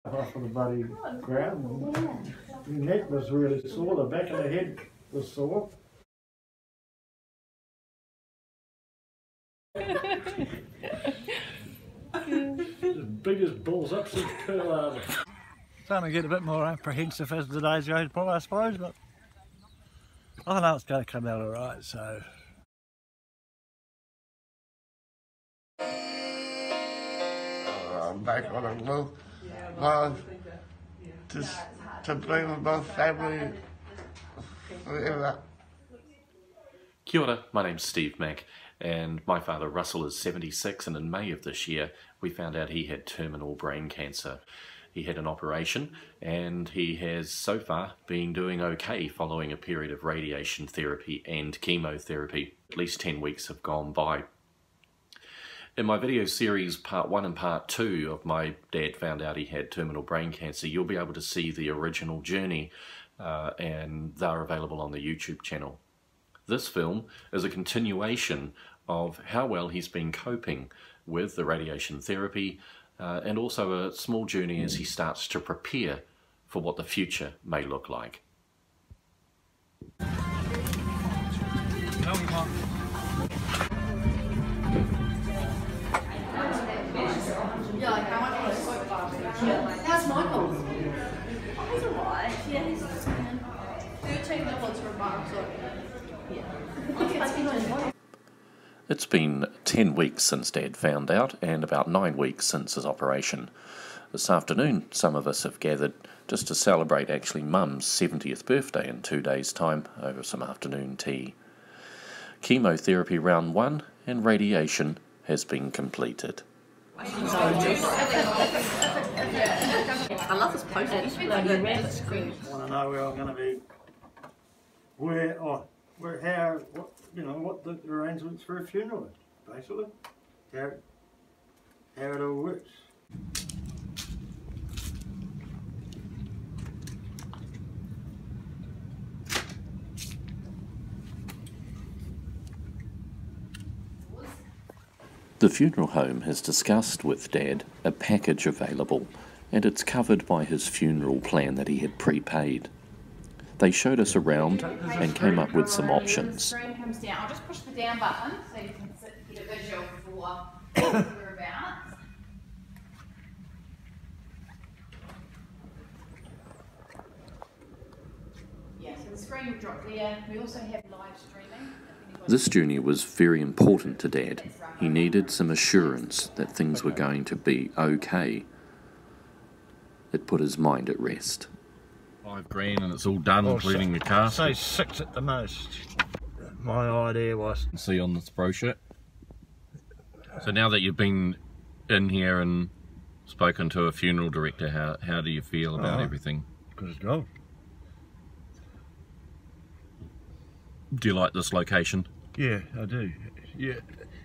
off of the bloody ground. My neck was really sore, the back of the head was sore. As big as bulls up since Pearl Harbor. Starting to get a bit more apprehensive as the days go by, I suppose, but I know it's going to come out alright, so. I'm back on a move. Well, just to be with my family forever. Kia ora, my name's Steve Mack, and my father Russell is 76, and in May of this year we found out he had terminal brain cancer. He had an operation and he has so far been doing okay following a period of radiation therapy and chemotherapy. At least 10 weeks have gone by. In my video series part 1 and part 2 of my dad found out he had terminal brain cancer, you'll be able to see the original journey and they're available on the YouTube channel. This film is a continuation of how well he's been coping with the radiation therapy and also a small journey as he starts to prepare for what the future may look like. How's Michael? Oh, he's alright. Yeah, he's $13 for a bar, so yeah. It's been 10 weeks since Dad found out and about 9 weeks since his operation. This afternoon some of us have gathered just to celebrate actually Mum's 70th birthday in 2 days' time over some afternoon tea. Chemotherapy round 1 and radiation has been completed. I love this poster. I want to know where I'm going to be, how, what the arrangements for a funeral is, basically. How it all works. The funeral home has discussed with Dad a package available, and it's covered by his funeral plan that he had prepaid. They showed us around and came up with some options. The screen comes down. I'll just push the down button so you can get a visual for whereabouts. Yeah, so the screen will drop there. We also have live streaming. This journey was very important to Dad. He needed some assurance that things were going to be okay. It put his mind at rest. $5,000 and it's all done, including the casket. Say 6 at the most. My idea was. See on this brochure. So now that you've been in here and spoken to a funeral director, how do you feel about everything? Good as gold. Do you like this location? Yeah, I do. Yeah,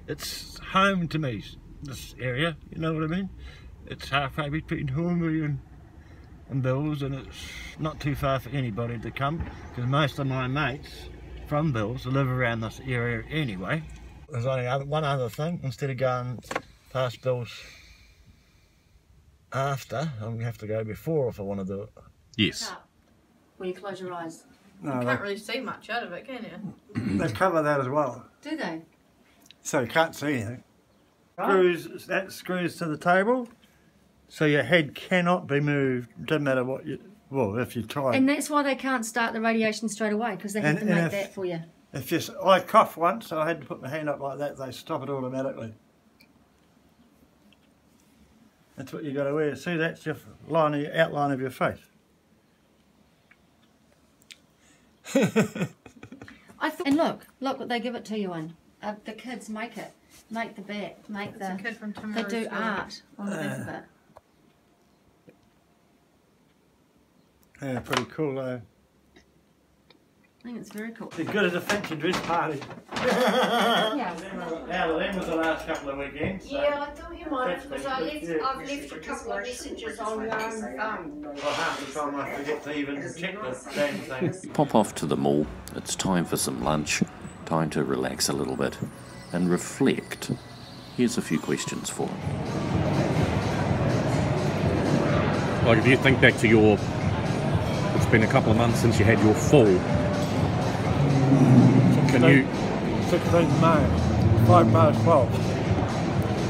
it's home to me, this area, you know what I mean? It's halfway between Hornbury and Bills, and it's not too far for anybody to come, because most of my mates from Bills live around this area anyway. There's only one other thing, instead of going past Bills after, I'm going to have to go before if I want to do it. Yes. When you close your eyes. No, you can't really see much out of it, can you? They cover that as well. Do they? So you can't see anything. That screws to the table, so your head cannot be moved, doesn't matter what you, well, if you try. And that's why they can't start the radiation straight away, because they have to make that for you. I coughed once, so I had to put my hand up like that, they stop it automatically. That's what you got to wear. See, that's your outline of your face. And look what they give it to you in. The kids make it. Make the back. Make the. Kid from they do art on the back of it. Yeah, pretty cool though. I think it's very cool. It's good as a fancy dress party. Yeah. Out of them was the last couple of weekends. So yeah, I thought you might have, because I've left a couple of messages on your own phone. Well, half the time I forget to even check the damn thing. Pop off to the mall. It's time for some lunch. Time to relax a little bit and reflect. Here's a few questions for him. Like if you think back to your, it's been a couple of months since you had your fall. Can you? 16th May, 12:05.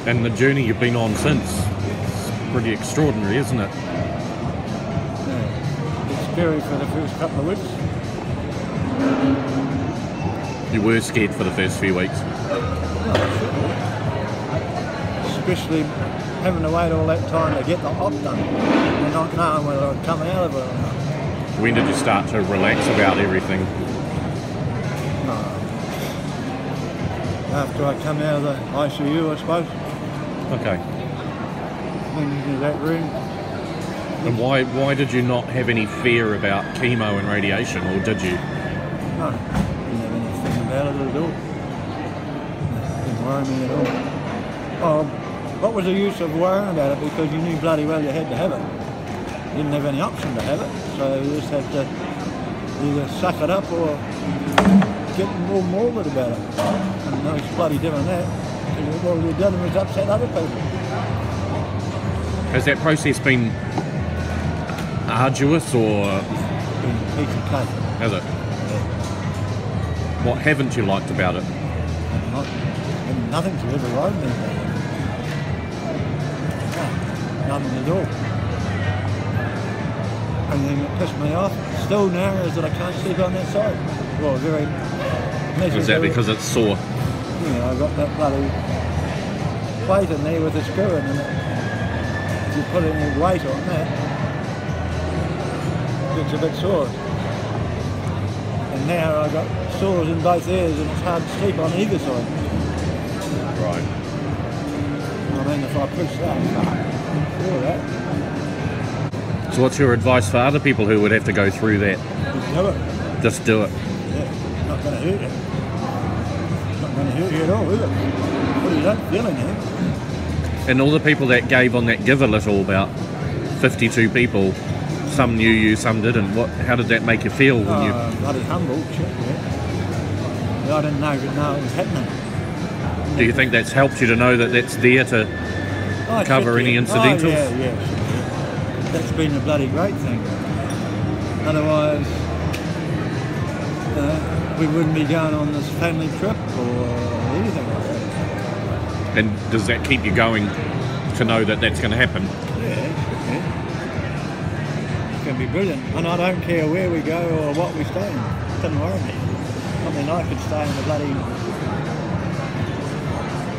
And the journey you've been on since, it's pretty extraordinary, isn't it? Yeah. It's scary for the first couple of weeks. You were scared for the first few weeks. Especially having to wait all that time to get the op done and not knowing whether I'd come out of it or not. When did you start to relax about everything? After I come out of the ICU, I suppose. Okay. Went into that room. And why did you not have any fear about chemo and radiation, or did you? No, didn't have anything about it at all. Didn't worry me at all. Oh, what was the use of worrying about it, because you knew bloody well you had to have it. You didn't have any option to have it, so you just had to either suck it up or get more morbid about it. And no, it's bloody doing that, because all you've done was upset other people. Has that process been arduous, or? It's been a piece of cake. Has it? Yeah. What haven't you liked about it? Nothing to ever worry me about it. No, nothing at all. Only thing that pissed me off still now is that I can't sleep on that side. Well, very. Is that because it's sore? Yeah, I've got that bloody plate in there with a screw in it. If you put any weight on that, it's a bit sore. And now I've got sores in both ears and it's hard to sleep on either side. Right. I mean, if I push that, feel that. So what's your advice for other people who would have to go through that? Just do it. Just do it. Yeah, not going to hurt you. Not going to hurt you at all, is it? Well, you don't feel anything. And all the people that gave on that Give a Little, about 52 people, some knew you, some didn't. How did that make you feel when you? Bloody humble, shit, yeah. I didn't know it was happening. Do you think that's helped you to know that that's there to cover any incidentals? Oh, yeah. That's been a bloody great thing. Otherwise, we wouldn't be going on this family trip or anything like that. And does that keep you going to know that that's going to happen? Yeah. It's going to be brilliant. And I don't care where we go or what we stay in. It doesn't worry me. I mean, I could stay in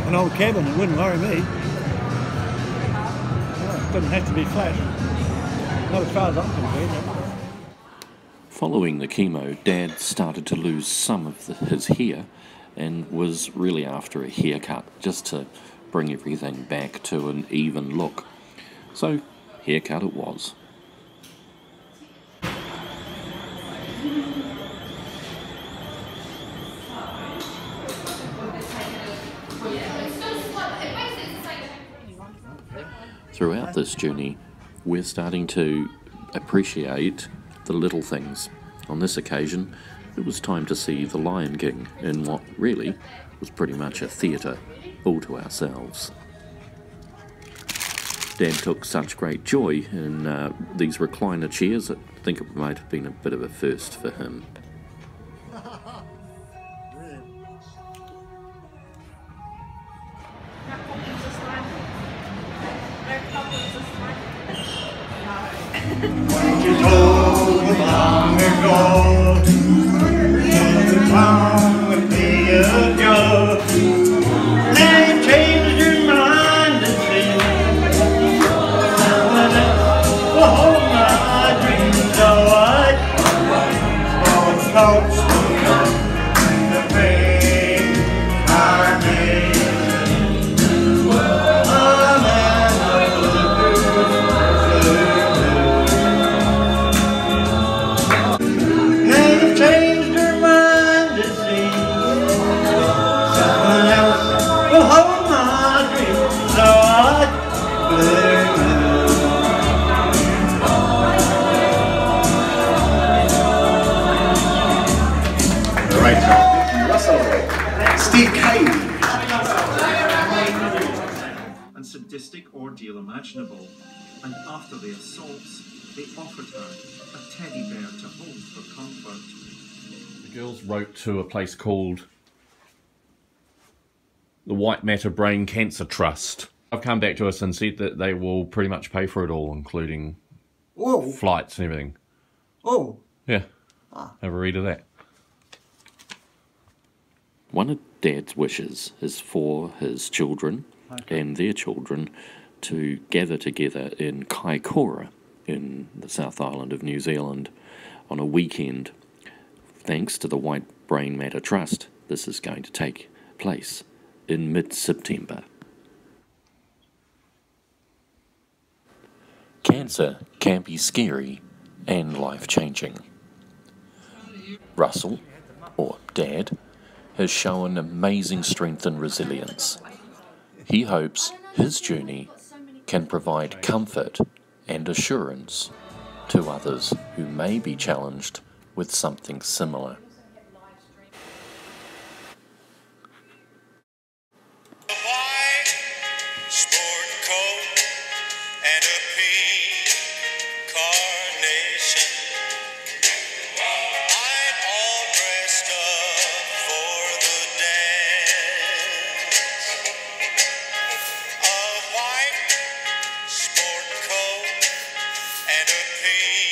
an old cabin, it wouldn't worry me. No, it doesn't have to be flash. Not as far as I'm concerned. Following the chemo, Dad started to lose some of his hair and was really after a haircut just to bring everything back to an even look. So, haircut it was. Throughout this journey, we're starting to appreciate the little things. On this occasion, it was time to see The Lion King in what really was pretty much a theatre all to ourselves. Dad took such great joy in these recliner chairs, I think it might have been a bit of a first for him. You told me long ago, the town would be a joke. Now you changed your mind and said, someone else will hold my dreams. So all the thoughts the pain I made. And sadistic ordeal imaginable. and after the assaults, they offered her a teddy bear to hold for comfort. The girls wrote to a place called the White Matter Brain Cancer Trust. I've come back to us and said that they will pretty much pay for it all, including flights and everything. Oh. Yeah. Have a read of that. One of Dad's wishes is for his children and their children to gather together in Kaikoura in the South Island of New Zealand on a weekend. Thanks to the White Brain Matter Trust, this is going to take place in mid-September. Cancer can be scary and life-changing. Russell, or Dad, has shown amazing strength and resilience. He hopes his journey can provide comfort and assurance to others who may be challenged with something similar. And a pink